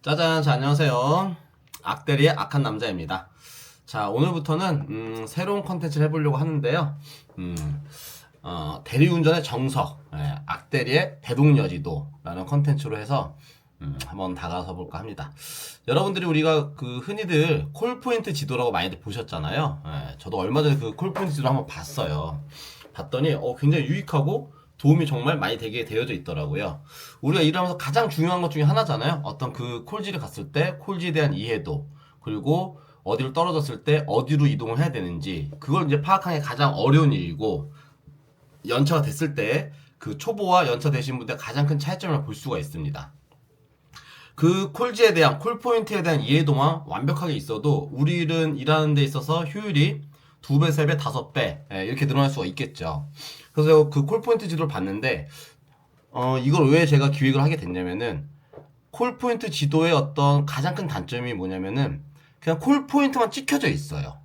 짜잔, 자, 안녕하세요. 악대리의 악한 남자입니다. 자, 오늘부터는 새로운 컨텐츠를 해보려고 하는데요. 대리운전의 정석, 악대리의 대동여지도라는 컨텐츠로 해서 한번 다가서 볼까 합니다. 여러분들이 우리가 그 흔히들 콜포인트 지도라고 많이들 보셨잖아요. 저도 얼마 전에 그 콜포인트 지도 한번 봤어요. 봤더니 굉장히 유익하고 도움이 정말 많이 되게 되어져 있더라고요. 우리가 일하면서 가장 중요한 것 중에 하나잖아요. 어떤 그 콜지를 갔을 때 콜지에 대한 이해도, 그리고 어디로 떨어졌을 때 어디로 이동을 해야 되는지, 그걸 이제 파악하는 게 가장 어려운 일이고, 연차가 됐을 때 그 초보와 연차 되신 분들 가장 큰 차이점을 볼 수가 있습니다. 그 콜지에 대한, 콜포인트에 대한 이해도만 완벽하게 있어도 우리는 일하는 데 있어서 효율이 2배, 3배, 5배 이렇게 늘어날 수가 있겠죠. 그래서 그 콜포인트 지도를 봤는데 이걸 왜 제가 기획을 하게 됐냐면은 콜포인트 지도의 어떤 가장 큰 단점이 뭐냐면은 그냥 콜포인트만 찍혀져 있어요.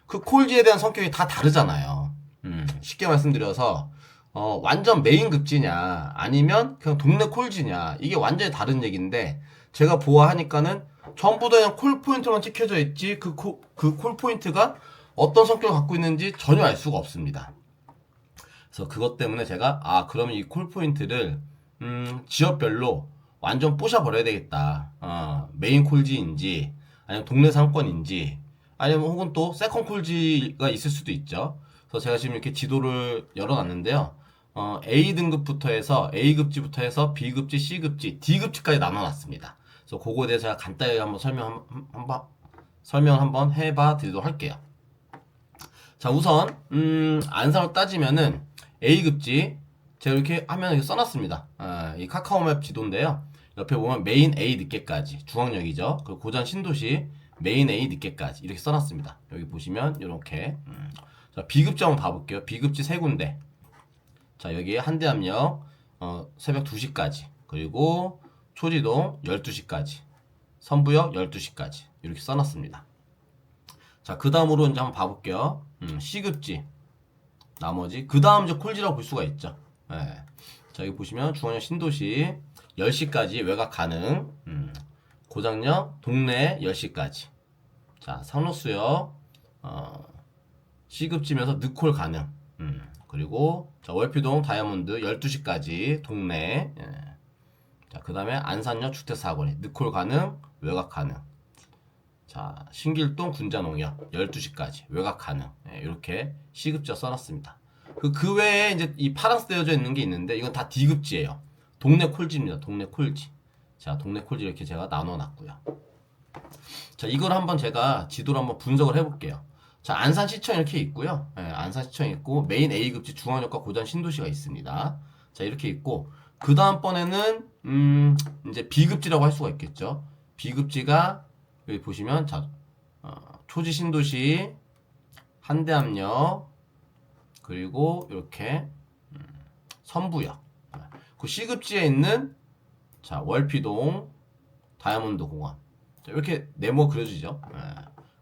그 콜지에 대한 성격이 다 다르잖아요. 쉽게 말씀드려서 완전 메인 급지냐 아니면 그냥 동네 콜지냐 이게 완전히 다른 얘기인데 제가 보아하니까는 전부 다 그냥 콜포인트만 찍혀져 있지 그 콜포인트가 어떤 성격을 갖고 있는지 전혀 알 수가 없습니다. 그래서 그것 때문에 제가 그러면 이 콜포인트를 지역별로 완전 부셔버려야 되겠다. 메인 콜지인지 아니면 동네 상권인지 아니면 혹은 또 세컨 콜지가 있을 수도 있죠. 그래서 제가 지금 이렇게 지도를 열어놨는데요. A 등급부터 해서 A급지부터 해서 B급지, C급지, D급지까지 나눠놨습니다. 그래서 그거에 대해서 제가 간단히 한번 설명 한번 해봐 드리도록 할게요. 자, 우선 안상으로 따지면은 A급지 제가 이렇게 화면에 이렇게 써놨습니다. 이 카카오맵 지도인데요. 옆에 보면 메인 A 늦게까지 중앙역이죠. 그리고 고전 신도시 메인 A 늦게까지 이렇게 써놨습니다. 여기 보시면 이렇게 자, B급지 한번 봐볼게요. B급지 세 군데. 자, 여기에 한대암역 새벽 2시까지 그리고 초지동 12시까지 선부역 12시까지 이렇게 써놨습니다. 자, 그 다음으로 이제 한번 봐볼게요. C급지 나머지 그 다음 이제 콜지라고 볼 수가 있죠. 자, 여기 보시면 중앙역 신도시 10시까지 외곽 가능. 고장역 동네 10시까지. 자, 상록수역 C급지면서 늦콜 가능. 그리고 자, 월피동 다이아몬드 12시까지 동네. 자, 그 다음에 안산역 주택사거리 늦콜 가능, 외곽 가능. 자, 신길동 군자농역 12시까지 외곽 가능. 이렇게 C급지가 써놨습니다. 그 외에 이제 이 파란색 되어져 있는 게 있는데 이건 다 D급지예요. 동네 콜지입니다. 동네 콜지. 자, 동네 콜지 이렇게 제가 나눠놨고요. 자, 이걸 한번 제가 지도로 한번 분석을 해볼게요. 자, 안산시청 이렇게 있고요. 안산시청 있고 메인 A급지 중앙역과 고전 신도시가 있습니다. 자, 이렇게 있고 그 다음번에는 이제 B급지라고 할 수가 있겠죠. B급지가 여기 보시면 자, 초지 신도시 한대암역 그리고 이렇게 선부역 그 C급지에 있는 자, 월피동 다이아몬드 공원 자, 이렇게 네모 그려지죠.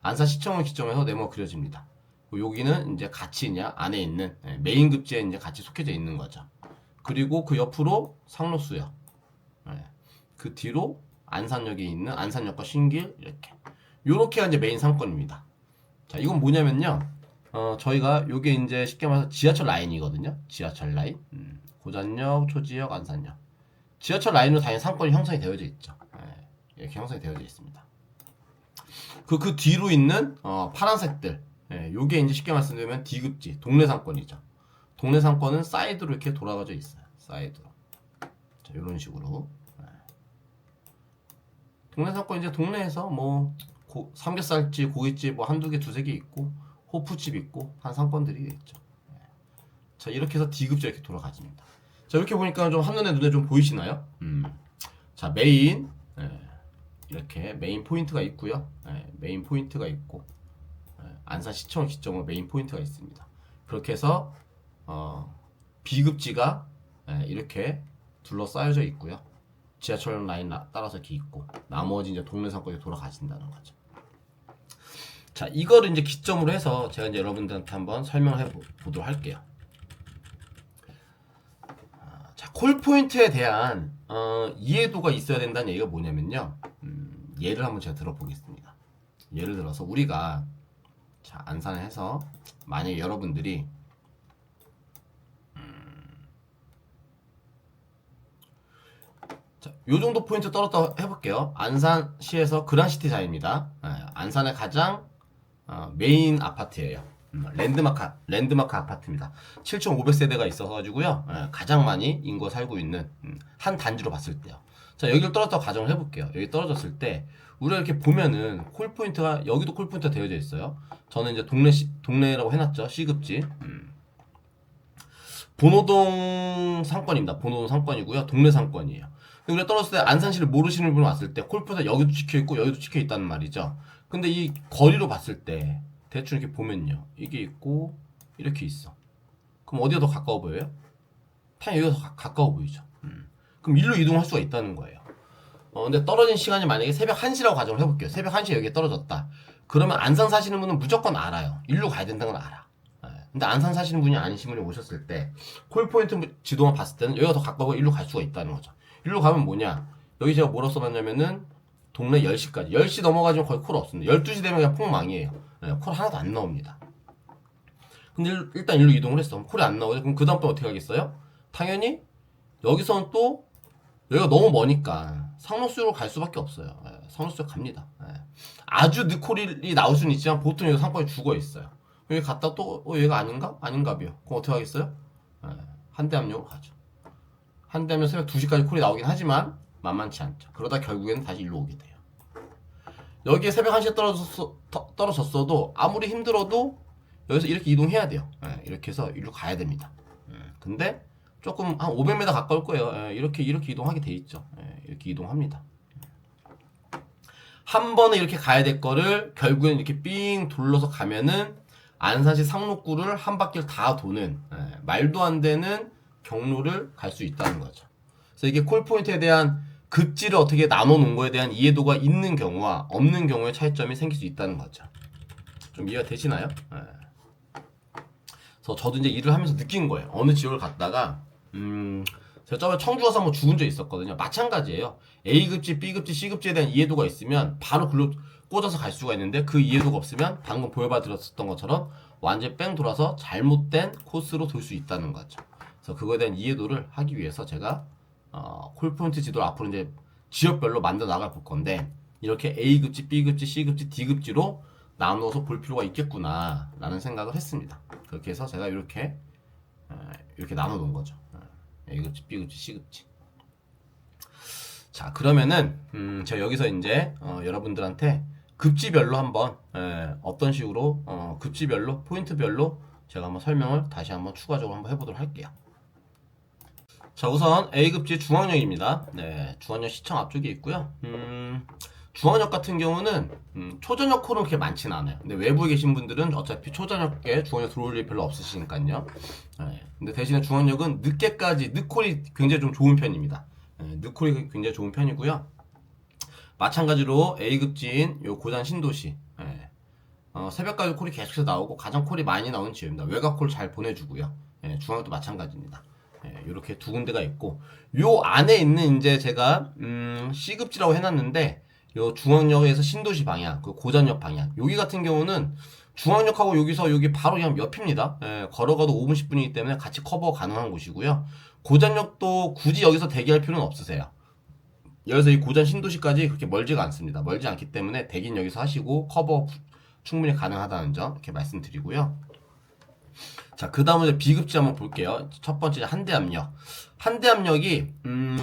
안산시청을 기점해서 네모 그려집니다. 여기는 이제 같이 이제 안에 있는 메인 급지에 이제 같이 속해져 있는 거죠. 그리고 그 옆으로 상록수역, 그 뒤로 안산역에 있는 안산역과 신길 이렇게가 이제 메인 상권입니다. 자, 이건 뭐냐면요. 저희가 요게 이제 쉽게 말해서 지하철 라인이거든요. 지하철 라인, 고전역, 초지역, 안산역. 지하철 라인으로 당연히 상권이 형성이 되어져 있죠. 이렇게 형성이 되어져 있습니다. 그 뒤로 있는 파란색들 요게 이제 쉽게 말씀드리면 D급지 동네 상권이죠. 동네 상권은 사이드로 이렇게 돌아가져 있어요. 사이드로 자, 이런 식으로 동네 상권 이제 동네에서 뭐 삼겹살집, 고깃집 뭐 한두 개, 두세 개 있고 호프집 있고 한 상권들이 있죠. 자, 이렇게 해서 D급지 이렇게 돌아가집니다. 자, 이렇게 보니까 좀 한눈에 눈에 좀 보이시나요? 자, 메인 이렇게 메인 포인트가 있고요. 메인 포인트가 있고 안산시청을 기점으로 메인 포인트가 있습니다. 그렇게 해서 B급지가 이렇게 둘러싸여져 있고요. 지하철 라인 따라서 이렇게 있고 나머지 이제 동네 상권에 돌아가신다는 거죠. 자, 이거를 이제 기점으로 해서 제가 이제 여러분들한테 한번 설명을 해 보도록 할게요. 자, 콜 포인트에 대한 이해도가 있어야 된다는 얘기가 뭐냐면요. 예를 한번 제가 들어보겠습니다. 예를 들어서 우리가 자, 안산을 해서 만약에 여러분들이 자, 요 정도 포인트 떨었다 해볼게요. 안산시에서 그란시티자입니다. 안산의 가장 메인 아파트예요. 랜드마크 아파트입니다. 7,500세대가 있어서 가지고요. 가장 많이 인구가 살고 있는 한 단지로 봤을 때요. 자, 여기를 떨어졌다고 가정을 해볼게요. 여기 떨어졌을 때 우리가 이렇게 보면은 콜포인트가 여기도 콜포인트가 되어져 있어요. 저는 이제 동네라고 해놨죠. C급지. 본호동 상권입니다. 본호동 상권이고요. 동네 상권이에요. 우리가 떨어졌을 때 안산시를 모르시는 분이 왔을 때 콜포인트가 여기도 찍혀있고 여기도 찍혀있다는 말이죠. 근데 이 거리로 봤을 때 대충 이렇게 보면요. 이게 있고 이렇게 있어. 그럼 어디가 더 가까워 보여요? 당연히 여기가 더 가까워 보이죠. 그럼 일로 이동할 수가 있다는 거예요. 근데 떨어진 시간이 만약에 새벽 1시라고 가정을 해볼게요. 새벽 1시에 여기에 떨어졌다. 그러면 안산 사시는 분은 무조건 알아요. 일로 가야 된다는 걸 알아. 근데 안산 사시는 분이 아니신 분이 오셨을 때 콜포인트 지도만 봤을 때는 여기가 더 가까워 일로 갈 수가 있다는 거죠. 일로 가면 뭐냐? 여기 제가 뭐라고 써놨냐면은 동네 10시까지. 10시 넘어가지면 거의 콜 없습니다. 12시 되면 그냥 폭망이에요. 콜 하나도 안 나옵니다. 근데 일단 일로 이동을 했어. 콜이 안 나오죠. 그럼 그 다음번에 어떻게 하겠어요? 당연히 여기서는 또 여기가 너무 머니까 상록수역으로 갈 수밖에 없어요. 상록수역 갑니다. 아주 늦콜이 나올 수는 있지만 보통 여기 상권이 죽어있어요. 여기 갔다 또 얘가 아닌가? 아닌가비요. 그럼 어떻게 하겠어요? 한대암역으로 가죠. 한대암역 새벽 2시까지 콜이 나오긴 하지만 만만치 않죠. 그러다 결국에는 다시 일로 오게 돼요. 여기에 새벽 1시에 떨어졌어도 아무리 힘들어도 여기서 이렇게 이동해야 돼요. 이렇게 해서 일로 가야 됩니다. 근데 조금 한 500m 가까울 거예요. 이렇게 이동하게 돼 있죠. 이렇게 이동합니다. 한 번에 이렇게 가야 될 거를 결국엔 이렇게 삥 둘러서 가면은 안산시 상록구를 한 바퀴를 다 도는 말도 안 되는 경로를 갈 수 있다는 거죠. 그래서 이게 콜포인트에 대한 급지를 어떻게 나눠 놓은 거에 대한 이해도가 있는 경우와 없는 경우의 차이점이 생길 수 있다는 거죠. 좀 이해가 되시나요? 그래서 저도 이제 일을 하면서 느낀 거예요. 어느 지역을 갔다가 제가 저번에 청주 가서 한번 죽은 적이 있었거든요. 마찬가지예요. A급지, B급지, C급지에 대한 이해도가 있으면 바로 글로 꽂아서 갈 수가 있는데 그 이해도가 없으면 방금 보여봐 드렸었던 것처럼 완전히 뺑 돌아서 잘못된 코스로 돌 수 있다는 거죠. 그래서 그거에 대한 이해도를 하기 위해서 제가 콜포인트 지도를 앞으로 이제 지역별로 만들어 나갈 볼 건데 이렇게 A급지, B급지, C급지, D급지로 나누어서 볼 필요가 있겠구나 라는 생각을 했습니다. 그렇게 해서 제가 이렇게 나눠 놓은 거죠. A급지, B급지, C급지. 자, 그러면은 제가 여기서 이제 여러분들한테 급지별로 한번 어떤 식으로 급지별로 포인트별로 제가 한번 설명을 다시 한번 추가적으로 한번 해보도록 할게요. 자, 우선 A급지 중앙역입니다. 네, 중앙역 시청 앞쪽에 있고요. 중앙역 같은 경우는 초저녁 콜은 그렇게 많지는 않아요. 근데 외부에 계신 분들은 어차피 초저녁에 중앙역 들어올 일 별로 없으시니까요. 근데 대신에 중앙역은 늦게까지 늦콜이 굉장히 좀 좋은 편입니다. 늦콜이 굉장히 좋은 편이고요. 마찬가지로 A급지인 요 고장 신도시 새벽까지 콜이 계속해서 나오고 가장 콜이 많이 나오는 지역입니다. 외곽콜 잘 보내주고요. 중앙역도 마찬가지입니다. 이렇게 두 군데가 있고 요 안에 있는 이제 제가 C급지라고 해놨는데 요 중앙역에서 신도시 방향, 그 고전역 방향 여기 같은 경우는 중앙역하고 여기서 여기 바로 그냥 옆입니다. 걸어가도 5분 10분이기 때문에 같이 커버 가능한 곳이고요. 고전역도 굳이 여기서 대기할 필요는 없으세요. 여기서 이 고전 신도시까지 그렇게 멀지가 않습니다. 멀지 않기 때문에 대기는 여기서 하시고 커버 충분히 가능하다는 점 이렇게 말씀드리고요. 자, 그 다음에 B급지 한번 볼게요. 첫 번째 한대암역. 한대암역이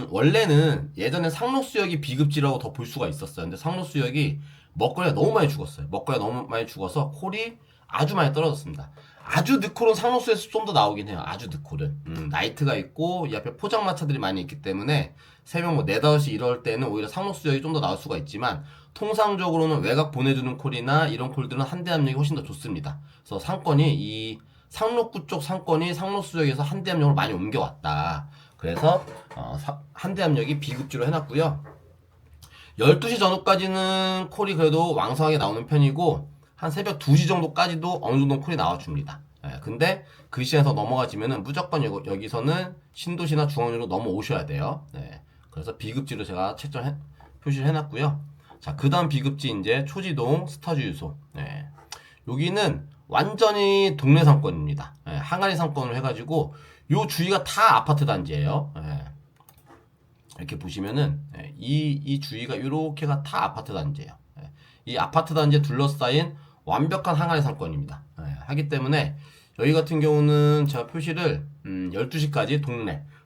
원래는 예전에 상록수역이 B급지라고 더 볼 수가 있었어요. 근데 상록수역이 먹거리가 너무 많이 죽었어요. 먹거리가 너무 많이 죽어서 콜이 아주 많이 떨어졌습니다. 아주 늦콜은 상록수에서 좀 더 나오긴 해요. 아주 늦콜은 나이트가 있고 이 앞에 포장마차들이 많이 있기 때문에 새벽 뭐 4, 5시 이럴 때는 오히려 상록수역이 좀 더 나올 수가 있지만 통상적으로는 외곽 보내주는 콜이나 이런 콜들은 한대암역이 훨씬 더 좋습니다. 그래서 상권이 이 상록구 쪽 상권이 상록수역에서 한대암역으로 많이 옮겨왔다. 그래서 한대암역이 B급지로 해놨고요. 12시 전후까지는 콜이 그래도 왕성하게 나오는 편이고 한 새벽 2시 정도까지도 어느 정도 콜이 나와줍니다. 근데 그 시간에서 넘어가지면은 무조건 여기서는 신도시나 중앙으로 넘어오셔야 돼요. 그래서 비급지로 제가 표시를 해놨고요. 자, 그 다음 비급지 이제 초지동 스타주유소. 여기는 완전히 동네 상권입니다. 항아리 상권을 해가지고 요 주위가 다 아파트 단지예요. 이렇게 보시면은 이 주위가 이렇게가 다 아파트 단지예요. 이 아파트 단지에 둘러싸인 완벽한 항아리 상권입니다. 하기 때문에 여기 같은 경우는 제가 표시를 12시까지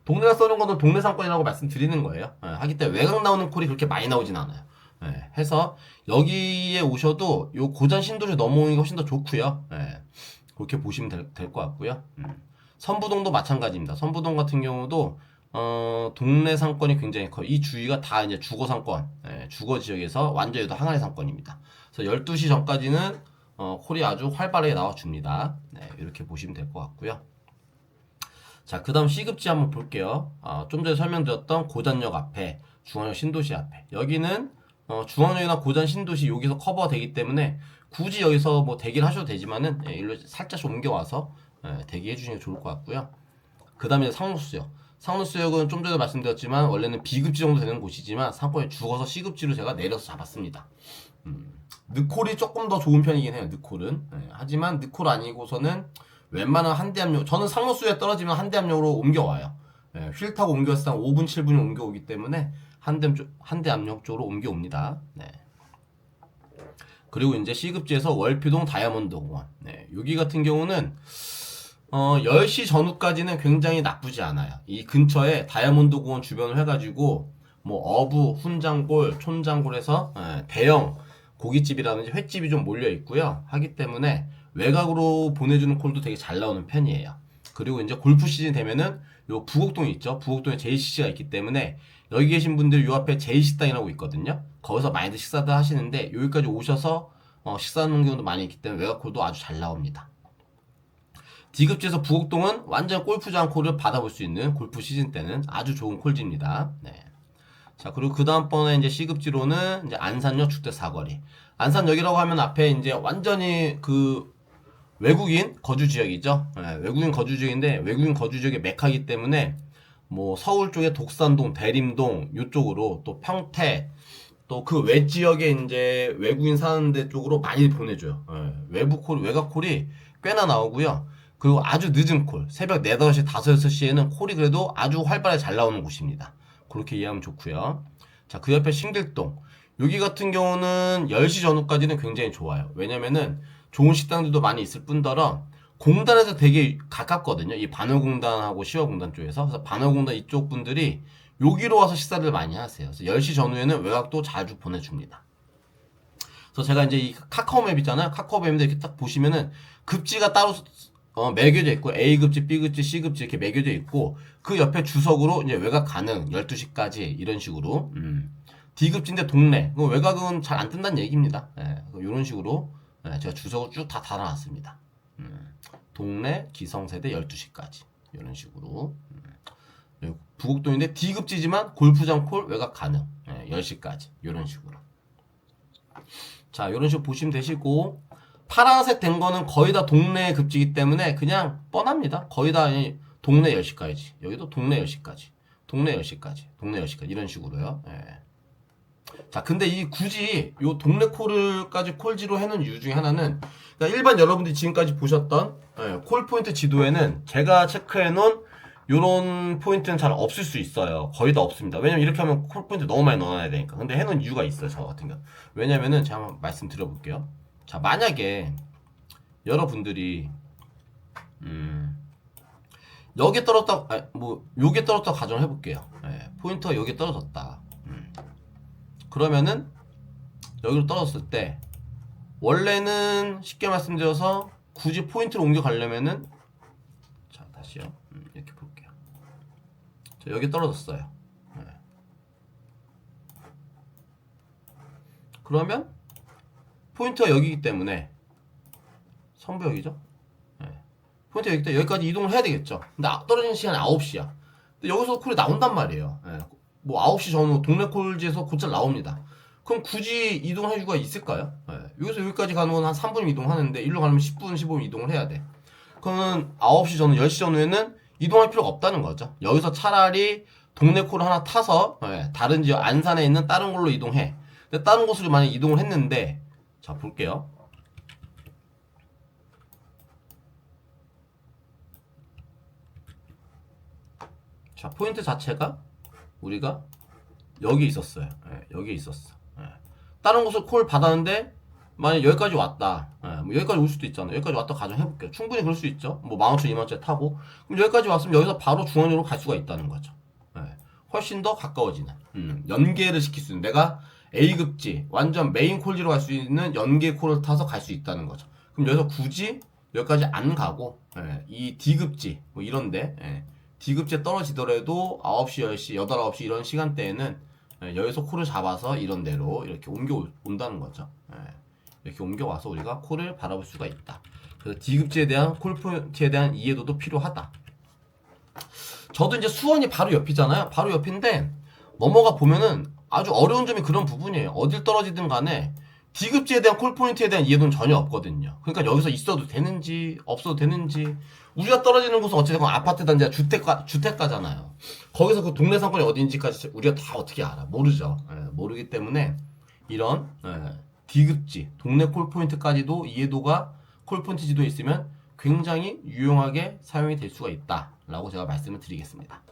동네라 써는 거는 동네 상권이라고 말씀드리는 거예요. 하기 때문에 외곽 나오는 콜이 그렇게 많이 나오진 않아요. 해서 여기에 오셔도 요 고전 신도시 넘어오는 게 훨씬 더 좋고요. 그렇게 보시면 될 것 같고요. 선부동도 마찬가지입니다. 선부동 같은 경우도 동네 상권이 굉장히 커요. 이 주위가 다 이제 주거 상권, 주거 지역에서 완전히 항아리 상권입니다. 그래서 12시 전까지는 콜이 아주 활발하게 나와줍니다. 이렇게 보시면 될 것 같고요. 자, 그 다음 C급지 한번 볼게요. 좀 전에 설명드렸던 고전역 앞에, 중앙역 신도시 앞에. 여기는 중앙역이나 고전 신도시 여기서 커버가 되기 때문에 굳이 여기서 뭐 대기를 하셔도 되지만은 일로 살짝씩 옮겨와서 대기해 주시는 게 좋을 것 같고요. 그 다음에 상록수역. 상록수역은 좀 전에 말씀드렸지만 원래는 B급지 정도 되는 곳이지만 상권에 죽어서 C급지로 제가 내려서 잡았습니다. 느콜이 조금 더 좋은 편이긴 해요. 느콜은. 하지만 느콜 아니고서는 웬만한 한대암역, 저는 상록수역에 떨어지면 한대암역으로 옮겨와요. 휠 타고 옮겨왔을 때 5분 7분이 옮겨오기 때문에 한대암역 쪽으로 옮겨옵니다. 그리고 이제 C급지에서 월피동 다이아몬드 공원. 여기 같은 경우는 10시 전후까지는 굉장히 나쁘지 않아요. 이 근처에 다이아몬드 공원 주변을 해가지고 뭐 어부, 훈장골, 촌장골에서 대형 고깃집이라든지 횟집이 좀 몰려 있고요. 하기 때문에 외곽으로 보내주는 콜도 되게 잘 나오는 편이에요. 그리고 이제 골프 시즌 되면은 요 부곡동이 있죠. 부곡동에 JCC가 있기 때문에 여기 계신 분들 요 앞에 제이식당이라고 있거든요. 거기서 많이들 식사들 하시는데 여기까지 오셔서 식사하는 경우도 많이 있기 때문에 외곽콜도 아주 잘 나옵니다. D급지에서 부곡동은 완전 골프장 콜을 받아볼 수 있는 골프 시즌 때는 아주 좋은 콜지입니다. 자, 그리고 그 다음번에 이제 C급지로는 이제 안산역 축대 사거리. 안산역이라고 하면 앞에 이제 완전히 그 외국인 거주 지역이죠. 외국인 거주 지역인데 외국인 거주 지역의 메카이기 때문에 뭐 서울 쪽에 독산동, 대림동 요쪽으로 또 평택 또 그 외 지역에 이제 외국인 사는 데 쪽으로 많이 보내줘요. 외부 콜, 외곽 콜이 꽤나 나오고요. 그리고 아주 늦은 콜, 새벽 4, 5시, 5, 6시에는 콜이 그래도 아주 활발하게 잘 나오는 곳입니다. 그렇게 이해하면 좋고요. 자, 그 옆에 신길동. 여기 같은 경우는 10시 전후까지는 굉장히 좋아요. 왜냐면은 좋은 식당들도 많이 있을 뿐더러 공단에서 되게 가깝거든요. 이 반월공단하고 시화공단 쪽에서. 그래서 반월공단 이쪽 분들이 여기로 와서 식사를 많이 하세요. 그래서 10시 전후에는 외곽도 자주 보내줍니다. 그래서 제가 이제 이 카카오맵 있잖아요. 카카오맵인데 이렇게 딱 보시면은 급지가 따로 매겨져 있고 A급지, B급지, C급지 이렇게 매겨져 있고 그 옆에 주석으로 이제 외곽 가능 12시까지 이런 식으로 D급지인데 동네 외곽은 잘 안 뜬다는 얘기입니다. 이런 식으로 제가 주석을 쭉 다 달아놨습니다. 동네 기성세대 12시까지 이런 식으로 부곡동인데 D급지지만 골프장 콜 외곽 가능 10시까지 이런 식으로. 자, 이런 식으로 보시면 되시고 파란색 된 거는 거의 다 동네 급지이기 때문에 그냥 뻔합니다. 거의 다 동네 10시까지. 여기도 동네 10시까지. 동네 10시까지. 동네 10시까지. 이런 식으로요. 자, 근데 이 굳이 요 동네 콜을까지 콜지로 해놓은 이유 중에 하나는 그러니까 일반 여러분들이 지금까지 보셨던 콜 포인트 지도에는 제가 체크해놓은 요런 포인트는 잘 없을 수 있어요. 거의 다 없습니다. 왜냐면 이렇게 하면 콜 포인트 너무 많이 넣어놔야 되니까. 근데 해놓은 이유가 있어요. 저 같은 경우. 왜냐면은 제가 한번 말씀드려볼게요. 자, 만약에 여러분들이 여기 떨어졌다, 요게 떨어졌다 가정을 해볼게요. 포인트가 여기 떨어졌다. 그러면은 여기로 떨어졌을 때 원래는 쉽게 말씀드려서 굳이 포인트로 옮겨가려면은 자, 다시요. 이렇게 볼게요. 자, 여기 떨어졌어요. 그러면 포인트가 여기이기 때문에 선부역이죠. 포인트가 여기 때문에 여기까지 이동을 해야 되겠죠. 근데 떨어지는 시간이 9시야. 근데 여기서 콜이 나온단 말이에요. 뭐 9시 전후 동네 콜지에서 곧잘 나옵니다. 그럼 굳이 이동할 이유가 있을까요? 여기서 여기까지 가는 건 한 3분 이동하는데 일로 가려면 10분, 15분 이동을 해야 돼. 그러면 9시 전후, 10시 전후에는 이동할 필요가 없다는 거죠. 여기서 차라리 동네 콜을 하나 타서 다른 지역 안산에 있는 다른 걸로 이동해. 근데 다른 곳으로 만약 이동을 했는데, 자 볼게요. 자 포인트 자체가 우리가 여기 있었어요. 여기 있었어. 다른 곳을 콜 받았는데 만약 여기까지 왔다. 뭐 여기까지 올 수도 있잖아요. 여기까지 왔다 가정해볼게요. 충분히 그럴 수 있죠. 뭐 15,000, 20,000원 타고 그럼 여기까지 왔으면 여기서 바로 중앙으로 갈 수가 있다는 거죠. 훨씬 더 가까워지는 연계를 시킬 수 있는, 내가 A급지 완전 메인 콜지로 갈 수 있는 연계 콜을 타서 갈 수 있다는 거죠. 그럼 여기서 굳이 여기까지 안 가고 이 D급지 뭐 이런데 D급지에 떨어지더라도 9시, 10시, 8, 9시 이런 시간대에는 여기서 콜을 잡아서 이런 데로 이렇게 옮겨온다는 거죠. 이렇게 옮겨와서 우리가 콜을 바라볼 수가 있다. 그래서 D급지에 대한 콜 포인트에 대한 이해도도 필요하다. 저도 이제 수원이 바로 옆이잖아요. 바로 옆인데 넘어가 보면은 아주 어려운 점이 그런 부분이에요. 어딜 떨어지든 간에 D급지에 대한 콜 포인트에 대한 이해도는 전혀 없거든요. 그러니까 여기서 있어도 되는지 없어도 되는지, 우리가 떨어지는 곳은 어쨌든 아파트 단지야, 주택가잖아요. 거기서 그 동네 상권이 어딘지까지 우리가 다 어떻게 알아? 모르죠. 모르기 때문에 이런 D급지, 동네 콜 포인트까지도 이해도가 콜 포인트 지도에 있으면 굉장히 유용하게 사용이 될 수가 있다라고 제가 말씀을 드리겠습니다.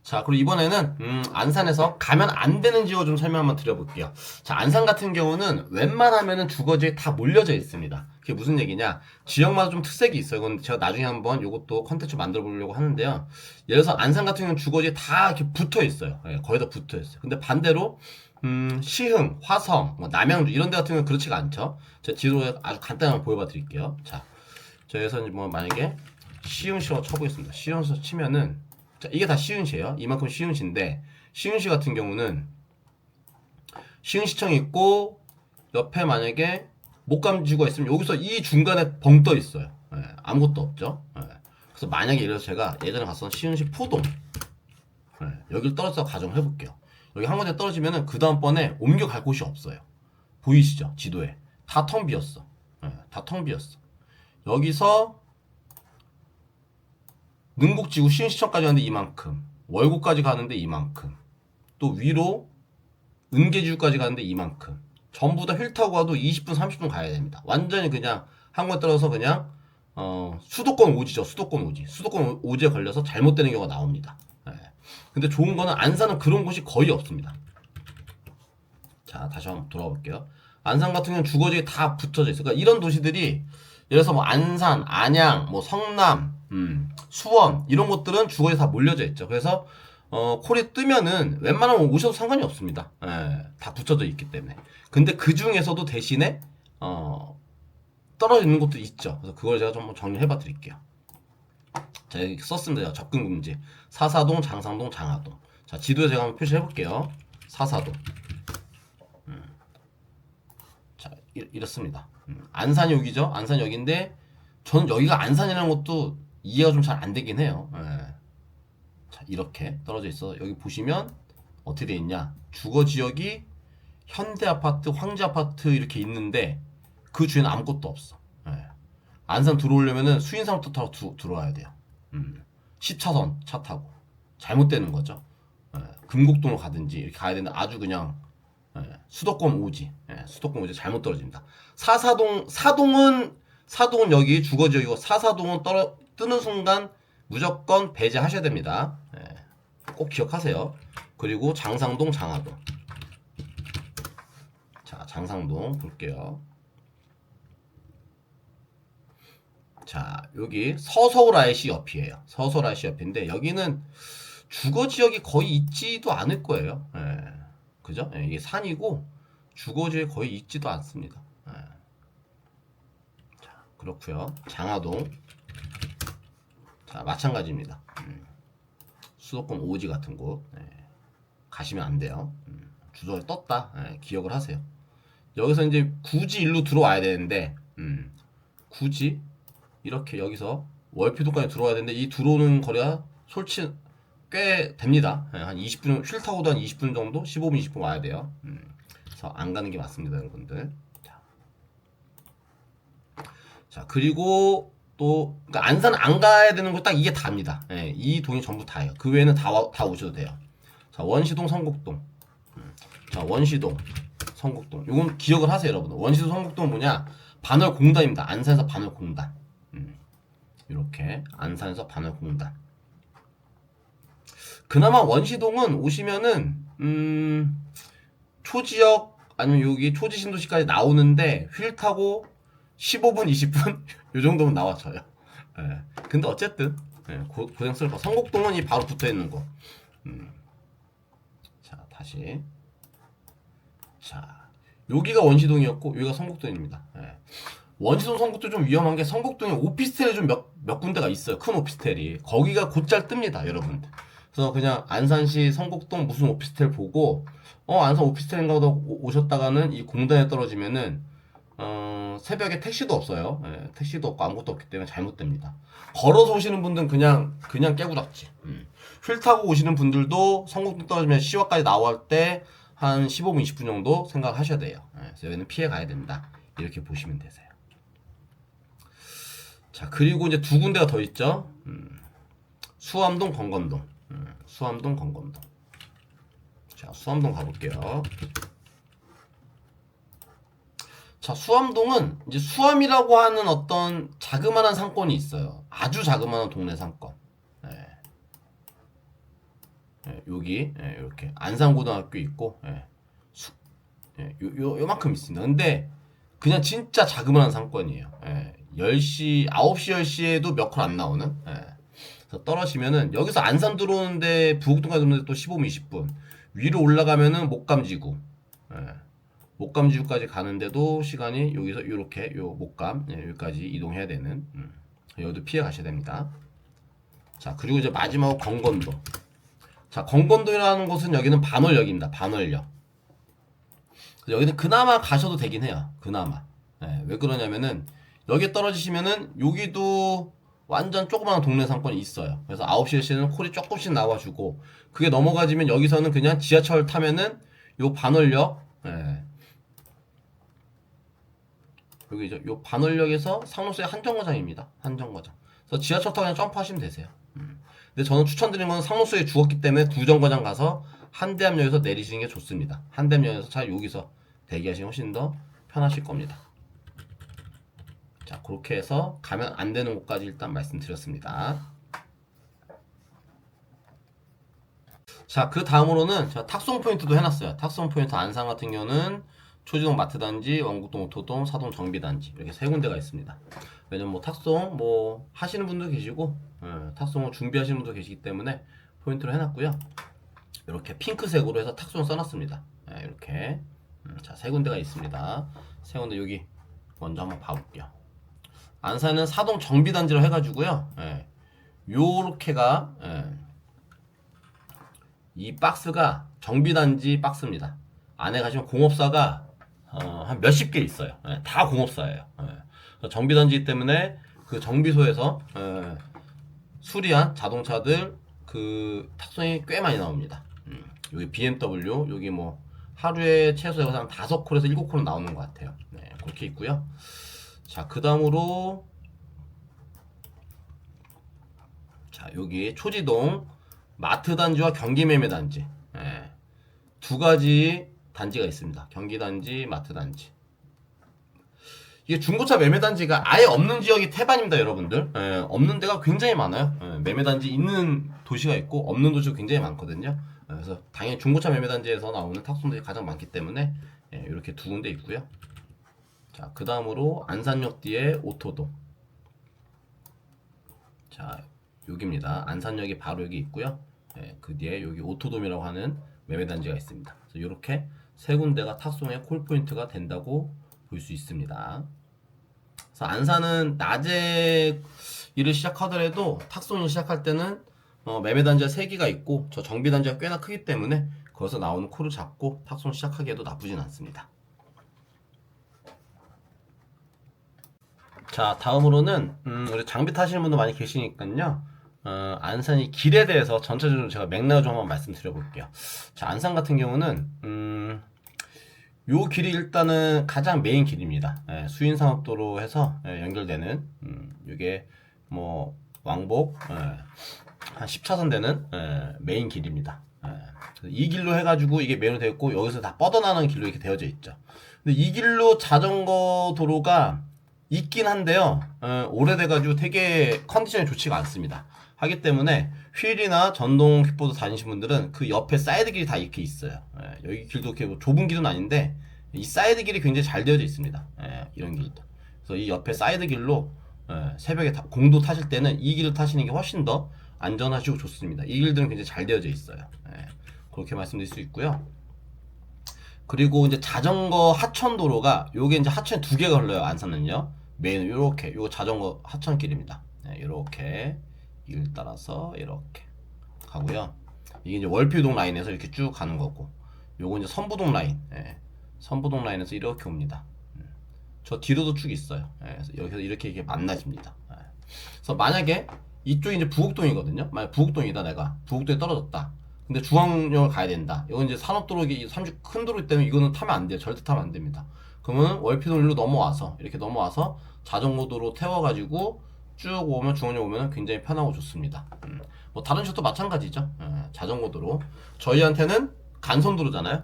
자, 그리고 이번에는 안산에서 가면 안 되는 지역 좀 설명 한번 드려볼게요. 자, 안산 같은 경우는 웬만하면은 주거지에 다 몰려져 있습니다. 그게 무슨 얘기냐? 지역마다 좀 특색이 있어요. 이건 제가 나중에 한번 이것도 컨텐츠 만들어 보려고 하는데요. 예를 들어서 안산 같은 경우는 주거지에 다 이렇게 붙어 있어요. 거의 다 붙어 있어요. 근데 반대로 시흥, 화성, 뭐 남양주 이런 데 같은 경우는 그렇지가 않죠. 제가 지도에 아주 간단하게 보여봐 드릴게요. 자, 저기서 뭐 만약에 시흥시로 쳐보겠습니다. 시흥시로 치면은, 자, 이게 다 시흥시예요. 이만큼 시흥시인데, 시흥시 같은 경우는 시흥시청이 있고 옆에 만약에 목감지구가 있으면 여기서 이 중간에 벙 떠 있어요. 아무것도 없죠. 그래서 만약에 예를 들어서 제가 예전에 갔던 시흥시 포동, 여기를 떨어져서 가정을 해볼게요. 여기 한 군데 떨어지면은 그 다음번에 옮겨갈 곳이 없어요. 보이시죠? 지도에 다 텅 비었어. 다 텅 비었어. 여기서 능곡지구 시흥시청까지 가는데 이만큼, 월곡까지 가는데 이만큼, 또 위로 은계지구까지 가는데 이만큼, 전부 다 휠 타고 가도 20분 30분 가야 됩니다. 완전히 그냥 한 번 떨어서 그냥 수도권 오지죠. 수도권 오지. 수도권 오지에 걸려서 잘못되는 경우가 나옵니다. 근데 좋은 거는 안산은 그런 곳이 거의 없습니다. 자, 다시 한번 돌아가 볼게요. 안산 같은 경우는 주거지에 다 붙어져 있어요. 그러니까 이런 도시들이 예를 들어서 뭐 안산, 안양, 뭐 성남, 수원 이런 곳들은 주거지에 다 몰려져 있죠. 그래서 콜이 뜨면은 웬만하면 오셔도 상관이 없습니다. 다 붙여져 있기 때문에. 근데 그 중에서도 대신에 떨어져 있는 곳도 있죠. 그래서 그걸 제가 좀 정리해봐 드릴게요. 자, 여기 썼습니다. 접근 금지. 사사동, 장상동, 장하동. 자, 지도에 제가 한번 표시해 볼게요. 사사동. 자, 이렇습니다. 안산이 여기죠. 안산이 여기인데 저는 여기가 안산이라는 것도 이해가 좀 잘 안 되긴 해요. 자, 이렇게 떨어져 있어. 여기 보시면 어떻게 돼 있냐? 주거 지역이 현대아파트, 황제아파트 이렇게 있는데 그 주위는 아무것도 없어. 안산 들어오려면은 수인상부터 타고 들어와야 돼요. 10차선 차 타고. 잘못되는 거죠. 금곡동으로 가든지 이렇게 가야 되는데 아주 그냥 수도권 오지. 수도권 오지 잘못 떨어집니다. 사동은 여기 주거지역이고, 사사동은 뜨는 순간 무조건 배제하셔야 됩니다. 꼭 기억하세요. 그리고 장상동, 장하동. 자, 장상동 볼게요. 자, 여기 서서울 IC 옆이에요. 서서울 IC 옆인데 여기는 주거지역이 거의 있지도 않을 거예요. 그죠? 이게 산이고 주거지역이 거의 있지도 않습니다. 자, 그렇고요. 장하동. 자, 마찬가지입니다. 수도권 오지 같은 곳 가시면 안 돼요. 주소가 떴다. 기억을 하세요. 여기서 이제 굳이 일로 들어와야 되는데 굳이 이렇게 여기서 월피도까지 들어와야 되는데 이 들어오는 거리가 솔직히 꽤 됩니다. 한 20분, 쉴 타고도 한 20분 정도? 15분, 20분 와야 돼요. 그래서 안 가는 게 맞습니다, 여러분들. 자. 자, 그리고 또 그러니까 안산 안 가야 되는 거 딱 이게 다입니다. 예, 이 동이 전부 다예요. 그 외에는 다 오셔도 돼요. 자, 원시동 성곡동. 자, 원시동 성곡동. 요건 기억을 하세요, 여러분들. 원시동 성곡동은 뭐냐? 반월공단입니다. 안산에서 반월공단. 이렇게 안산에서 반월공단. 그나마 원시동은 오시면은 초지역 아니면 여기 초지신도시까지 나오는데 휠 타고 15분, 20분 요 정도면 나와줘요. 예. 근데 어쨌든 예, 고생스러울 거. 성곡동은 이 바로 붙어 있는 거. 자, 다시. 자, 여기가 원시동이었고 여기가 성곡동입니다. 예. 원시동 성곡동 좀 위험한 게 성곡동에 오피스텔이 좀 몇 군데가 있어요. 큰 오피스텔이. 거기가 곧잘 뜹니다, 여러분들. 그래서 그냥 안산시 성곡동 무슨 오피스텔 보고 안산 오피스텔인가 보다 오셨다가는 이 공단에 떨어지면은 새벽에 택시도 없어요. 예, 택시도 없고 아무것도 없기 때문에 잘못됩니다. 걸어서 오시는 분들은 그냥 깨구락지. 휠 타고 오시는 분들도 성곡동 떨어지면 시와까지 나올 때 한 15분, 20분 정도 생각하셔야 돼요. 예, 그래서 여기는 피해 가야 된다. 이렇게 보시면 되세요. 자, 그리고 이제 두 군데가 더 있죠. 수암동, 건건동. 수암동, 건건동. 자, 수암동 가볼게요. 자, 수암동은 이제 수암이라고 하는 어떤 자그마한 상권이 있어요. 아주 자그마한 동네 상권. 예. 예, 여기 이렇게 안산고등학교 있고 요만큼 있습니다. 근데 그냥 진짜 자그마한 상권이에요. 10시, 9시, 10시에도 몇 콜 안 나오는. 그래서 떨어지면은 여기서 안산 들어오는데 부곡동까지 들어오는데 또 15분, 20분. 위로 올라가면은 목감지구. 목감지구까지 가는데도 시간이 여기서 이렇게 요 목감 여기까지 이동해야 되는. 여기도 피해 가셔야 됩니다. 자, 그리고 이제 마지막으로 건건동. 자, 건건동이라는 곳은 여기는 반월역입니다. 반월역. 여기는 그나마 가셔도 되긴 해요. 그나마. 왜 그러냐면은 여기 떨어지시면은 여기도 완전 조그마한 동네 상권이 있어요. 그래서 9시, 10시는 콜이 조금씩 나와주고 그게 넘어가지면 여기서는 그냥 지하철 타면은 요 반월역 여기 요 반월역에서 상록수의 한정거장입니다. 한정거장. 그래서 지하철 타고 그냥 점프하시면 되세요. 근데 저는 추천드리는 건 상록수에 죽었기 때문에 구정거장 가서 한대암역에서 내리시는 게 좋습니다. 한대암역에서 차 여기서 대기하시면 훨씬 더 편하실 겁니다. 자, 그렇게 해서 가면 안 되는 곳까지 일단 말씀드렸습니다. 자, 그 다음으로는 제가 탁송 포인트도 해놨어요. 탁송 포인트 안산 같은 경우는 초지동 마트단지, 원곡동 오토동, 사동 정비단지 이렇게 세 군데가 있습니다. 왜냐면 뭐 탁송 뭐 하시는 분도 계시고 탁송을 준비하시는 분도 계시기 때문에 포인트로 해놨고요. 이렇게 핑크색으로 해서 탁송 써놨습니다. 이렇게 자, 세 군데가 있습니다. 세 군데 여기 먼저 한번 봐볼게요. 안산은 사동 정비단지로 해가지고요. 요렇게가 이 박스가 정비단지 박스입니다. 안에 가시면 공업사가 한 몇십 개 있어요. 다 공업사예요. 정비단지 때문에 그 정비소에서 수리한 자동차들 그 탁송이 꽤 많이 나옵니다. 여기 BMW 여기 뭐 하루에 최소 한 5콜에서 7콜은 나오는 것 같아요. 그렇게 있고요. 자, 그 다음으로 자, 여기 초지동 마트단지와 경기매매단지 두 가지 단지가 있습니다. 경기단지, 마트단지. 이게 중고차 매매단지가 아예 없는 지역이 태반입니다, 여러분들. 없는 데가 굉장히 많아요. 매매단지 있는 도시가 있고 없는 도시가 굉장히 많거든요. 그래서 당연히 중고차 매매단지에서 나오는 탁송들이 가장 많기 때문에 이렇게 두 군데 있고요. 자, 그 다음으로 안산역 뒤에 오토동. 자, 여기입니다. 안산역이 바로 여기 있고요. 그 뒤에 여기 오토돔이라고 하는 매매단지가 있습니다. 그래서 이렇게 세 군데가 탁송의 콜포인트가 된다고 볼 수 있습니다. 그래서 안산은 낮에 일을 시작하더라도 탁송을 시작할 때는 매매단지가 3개가 있고 저 정비단지가 꽤나 크기 때문에 거기서 나오는 콜을 잡고 탁송 시작하기에도 나쁘진 않습니다. 자, 다음으로는 우리 장비 타시는 분도 많이 계시니까요. 안산이 길에 대해서 전체적으로 제가 맥락을 좀 한번 말씀드려 볼게요. 자, 안산 같은 경우는 요 길이 일단은 가장 메인 길입니다. 수인상업도로 해서 연결되는 이게 뭐 왕복 한 10차선 되는 메인 길입니다. 이 길로 해가지고 이게 메인으로 되어 있고 여기서 다 뻗어나가는 길로 이렇게 되어져 있죠. 근데 이 길로 자전거 도로가 있긴 한데요. 오래돼가지고 되게 컨디션이 좋지가 않습니다. 하기 때문에 휠이나 전동 킥보드 다니신 분들은 그 옆에 사이드 길이 다 이렇게 있어요. 여기 길도 이렇게 뭐 좁은 길은 아닌데 이 사이드 길이 굉장히 잘 되어져 있습니다. 이런 길도. 그래서 이 옆에 사이드 길로 새벽에 공도 타실 때는 이 길을 타시는 게 훨씬 더 안전하시고 좋습니다. 이 길들은 굉장히 잘 되어져 있어요. 그렇게 말씀드릴 수 있고요. 그리고 이제 자전거 하천도로가 요게 이제 하천이 두 개가 흘러요. 안산은요. 메인은 요렇게 요거 자전거 하천길입니다. 요렇게 이걸 따라서 이렇게 가고요. 이게 이제 월필동 라인에서 이렇게 쭉 가는 거고, 요거 이제 선부동 라인, 선부동 라인에서 이렇게 옵니다. 저 뒤로도 쭉 있어요. 그래서 여기서 이렇게 만나집니다. 그래서 만약에 이쪽이 이제 부곡동이거든요. 만약 부곡동이다, 내가 부곡동에 떨어졌다. 근데 중앙역을 가야 된다. 이건 이제 산업도로기 3주 큰 도로이기 때문에 이거는 타면 안 돼요. 절대 타면 안 됩니다. 그러면 월필동 일로 넘어와서 이렇게 넘어와서 자전거 도로 태워가지고 쭉 오면 중원역 오면 굉장히 편하고 좋습니다. 뭐 다른 쪽도 마찬가지죠. 자전거 도로. 저희한테는 간선도로잖아요.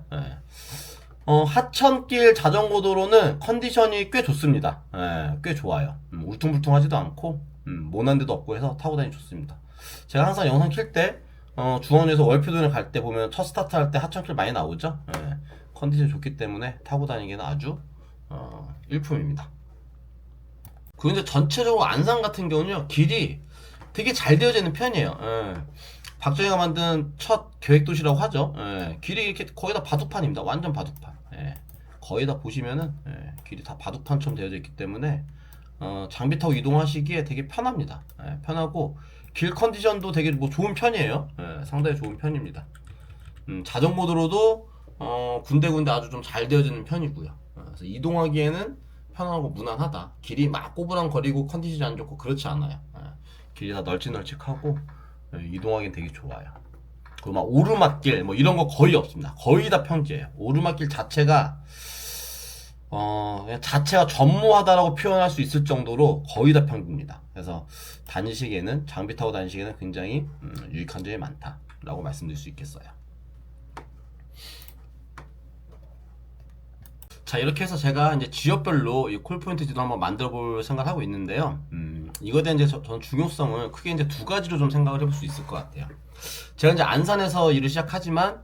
하천길 자전거 도로는 컨디션이 꽤 좋습니다. 꽤 좋아요. 울퉁불퉁하지도 않고 모난 데도 없고 해서 타고 다니기 좋습니다. 제가 항상 영상 킬때 중원에서 월표동에 갈 때 보면 첫 스타트 할 때 하천길 많이 나오죠. 컨디션이 좋기 때문에 타고 다니기는 아주 일품입니다. 그리고 이제 전체적으로 안산 같은 경우는요, 길이 되게 잘 되어져 있는 편이에요. 박정희가 만든 첫 계획도시라고 하죠. 길이 이렇게 거의 다 바둑판입니다. 완전 바둑판. 거의 다 보시면은 길이 다 바둑판처럼 되어져 있기 때문에 장비 타고 이동하시기에 되게 편합니다. 편하고 길 컨디션도 되게 뭐 좋은 편이에요. 상당히 좋은 편입니다. 자전거 도로도 군데군데 아주 좀 잘 되어지는 편이고요. 그래서 이동하기에는 편하고 무난하다. 길이 막 꼬부랑거리고 컨디션이 안 좋고 그렇지 않아요. 길이 다 널찍널찍하고 이동하기엔 되게 좋아요. 그리고 막 오르막길 뭐 이런 거 거의 없습니다. 거의 다 평지예요. 오르막길 자체가 그냥 자체가 전무하다라고 표현할 수 있을 정도로 거의 다 평지입니다. 그래서 다니시기에는 장비 타고 다니시기에는 굉장히 유익한 점이 많다라고 말씀드릴 수 있겠어요. 자, 이렇게 해서 제가 이제 지역별로 이 콜포인트 지도 한번 만들어 볼 생각을 하고 있는데요. 이거에 대한 이제 저는 중요성을 크게 이제 두 가지로 좀 생각을 해볼 수 있을 것 같아요. 제가 이제 안산에서 일을 시작하지만,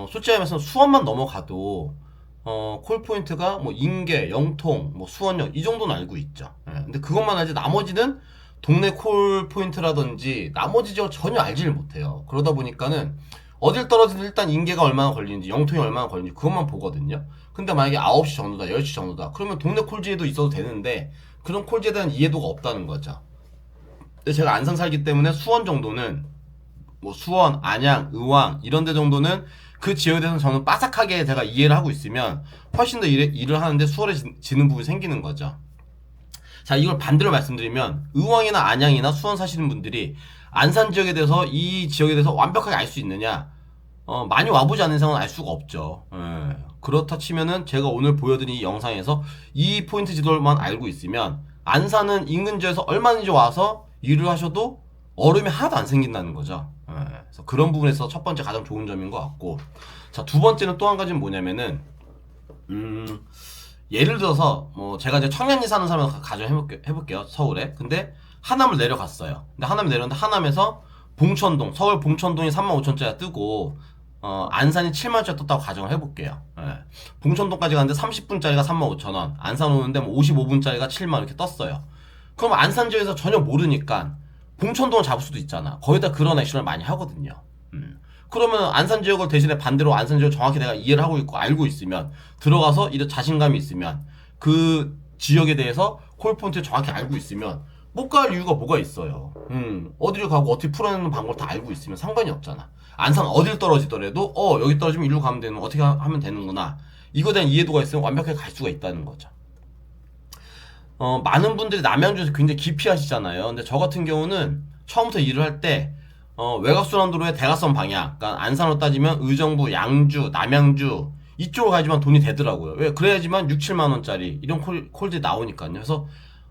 솔직히 말해서 수원만 넘어가도, 콜포인트가 뭐 인계, 영통, 뭐 수원역 이 정도는 알고 있죠. 근데 그것만 알지 나머지는 동네 콜포인트라든지 나머지 지역 전혀 알지를 못해요. 그러다 보니까는 어딜 떨어지든 일단 인계가 얼마나 걸리는지 영통이 얼마나 걸리는지 그것만 보거든요. 근데 만약에 9시 정도다 10시 정도다 그러면 동네 콜지에도 있어도 되는데 그런 콜지에 대한 이해도가 없다는 거죠. 근데 제가 안산 살기 때문에 수원 정도는 뭐 수원, 안양, 의왕 이런 데 정도는 그 지역에 대해서 저는 빠삭하게 제가 이해를 하고 있으면 훨씬 더 일을 하는데 수월해지는 부분이 생기는 거죠. 자, 이걸 반대로 말씀드리면 의왕이나 안양이나 수원 사시는 분들이 안산 지역에 대해서 이 지역에 대해서 완벽하게 알 수 있느냐? 많이 와보지 않는 이상은 알 수가 없죠. 그렇다 치면은 제가 오늘 보여드린 이 영상에서 이 포인트 지도만 알고 있으면 안산은 인근 지역에서 얼마든지 와서 일을 하셔도 어려움이 하나도 안 생긴다는 거죠. 그래서 그런 부분에서 첫 번째 가장 좋은 점인 것 같고, 자, 두 번째는 또 한 가지는 뭐냐면은 예를 들어서 뭐 제가 이제 청량리 사는 사람을 가정해볼게요. 서울에. 근데 하남을 내려갔어요. 근데 하남을 내렸는데 하남에서 봉천동, 서울 봉천동이 35,000짜리가 뜨고 안산이 70,000원짜리 떴다고 가정을 해볼게요. 봉천동까지 가는데 30분짜리가 35,000원, 안산 오는데 뭐 55분짜리가 7만 이렇게 떴어요. 그럼 안산 지역에서 전혀 모르니까 봉천동을 잡을 수도 있잖아. 거의 다 그런 액션을 많이 하거든요. 그러면 안산 지역을 대신에 반대로 안산 지역을 정확히 내가 이해를 하고 있고 알고 있으면 들어가서 이런 자신감이 있으면 그 지역에 대해서 콜포인트를 정확히 알고 있으면 못 갈 이유가 뭐가 있어요. 어디를 가고 어떻게 풀어내는 방법을 다 알고 있으면 상관이 없잖아. 안산 어딜 떨어지더라도 여기 떨어지면 이리로 가면 되는 어떻게 하면 되는구나. 이거에 대한 이해도가 있으면 완벽하게 갈 수가 있다는 거죠. 많은 분들이 남양주에서 굉장히 기피하시잖아요. 근데 저 같은 경우는 처음부터 일을 할 때 외곽순환도로의 대각선 방향, 그러니까 안산으로 따지면 의정부, 양주, 남양주 이쪽으로 가야지만 돈이 되더라고요. 왜? 그래야지만 6, 7만 원짜리 이런 콜들이 나오니까요. 그래서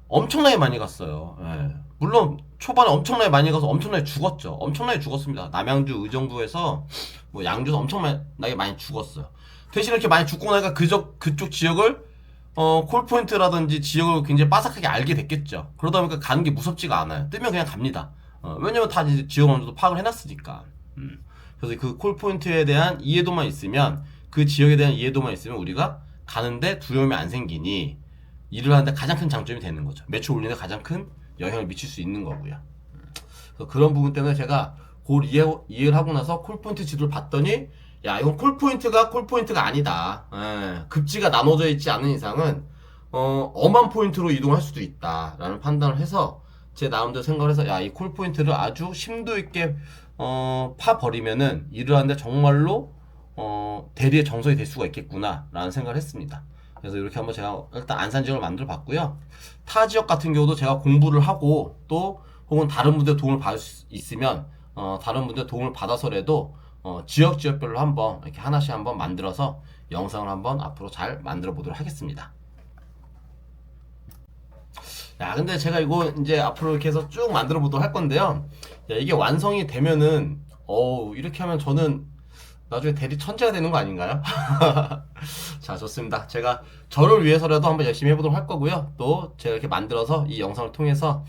엄청나게 많이 갔어요. 예. 물론 초반에 엄청나게 많이 가서 엄청나게 죽었죠. 엄청나게 죽었습니다. 남양주, 의정부에서 뭐 양주에서 엄청나게 많이 죽었어요. 대신 이렇게 많이 죽고 나니까 그쪽 지역을 콜포인트라든지 지역을 굉장히 빠삭하게 알게 됐겠죠. 그러다 보니까 가는 게 무섭지가 않아요. 뜨면 그냥 갑니다. 왜냐면 다 이제 지역 어느 정도 파악을 해놨으니까. 그래서 그 콜포인트에 대한 이해도만 있으면, 그 지역에 대한 이해도만 있으면 우리가 가는데 두려움이 안 생기니 일을 하는데 가장 큰 장점이 되는 거죠. 매출 올리는데 가장 큰 영향을 미칠 수 있는 거고요. 그래서 그런 부분 때문에 제가 그걸 이해를 하고 나서 콜포인트 지도를 봤더니, 야, 이건 콜포인트가 아니다. 예, 급지가 나눠져 있지 않은 이상은 엄한 포인트로 이동할 수도 있다라는 판단을 해서 제 나름대로 생각을 해서, 야, 이 콜포인트를 아주 심도 있게 파버리면은 일을 하는데 정말로 대리의 정석이 될 수가 있겠구나라는 생각을 했습니다. 그래서 이렇게 한번 제가 일단 안산 지역을 만들어 봤고요. 타 지역 같은 경우도 제가 공부를 하고 또 혹은 다른 분들 도움을 받을 수 있으면 다른 분들 도움을 받아서라도 지역별로 한번 이렇게 하나씩 한번 만들어서 영상을 한번 앞으로 잘 만들어 보도록 하겠습니다. 야, 근데 제가 이거 이제 앞으로 이렇게 해서 쭉 만들어 보도록 할 건데요. 야, 이게 완성이 되면은 이렇게 하면 저는 나중에 대리 천재가 되는 거 아닌가요? 자, 좋습니다. 제가 저를 위해서라도 한번 열심히 해보도록 할 거고요. 또 제가 이렇게 만들어서 이 영상을 통해서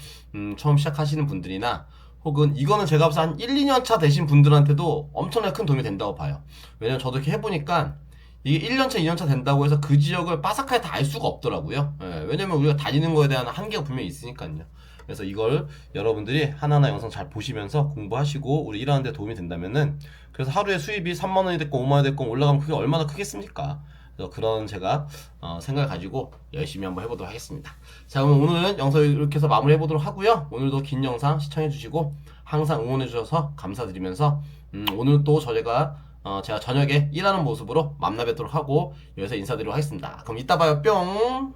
처음 시작하시는 분들이나 혹은 이거는 제가 봐서 한 1, 2년 차 되신 분들한테도 엄청나게 큰 도움이 된다고 봐요. 왜냐면 저도 이렇게 해보니까 이게 1년 차, 2년 차 된다고 해서 그 지역을 빠삭하게 다 알 수가 없더라고요. 예, 왜냐면 우리가 다니는 거에 대한 한계가 분명히 있으니까요. 그래서 이걸 여러분들이 하나하나 영상 잘 보시면서 공부하시고 우리 일하는 데 도움이 된다면은, 그래서 하루에 수입이 3만 원이 됐건 5만 원이 됐건 올라가면 그게 얼마나 크겠습니까? 그래서 그런 제가 생각을 가지고 열심히 한번 해보도록 하겠습니다. 자, 그럼 오늘은 영상 이렇게 해서 마무리 해보도록 하고요. 오늘도 긴 영상 시청해주시고 항상 응원해주셔서 감사드리면서 오늘 또 제가 저녁에 일하는 모습으로 만나 뵙도록 하고 여기서 인사드리도록 하겠습니다. 그럼 이따 봐요. 뿅.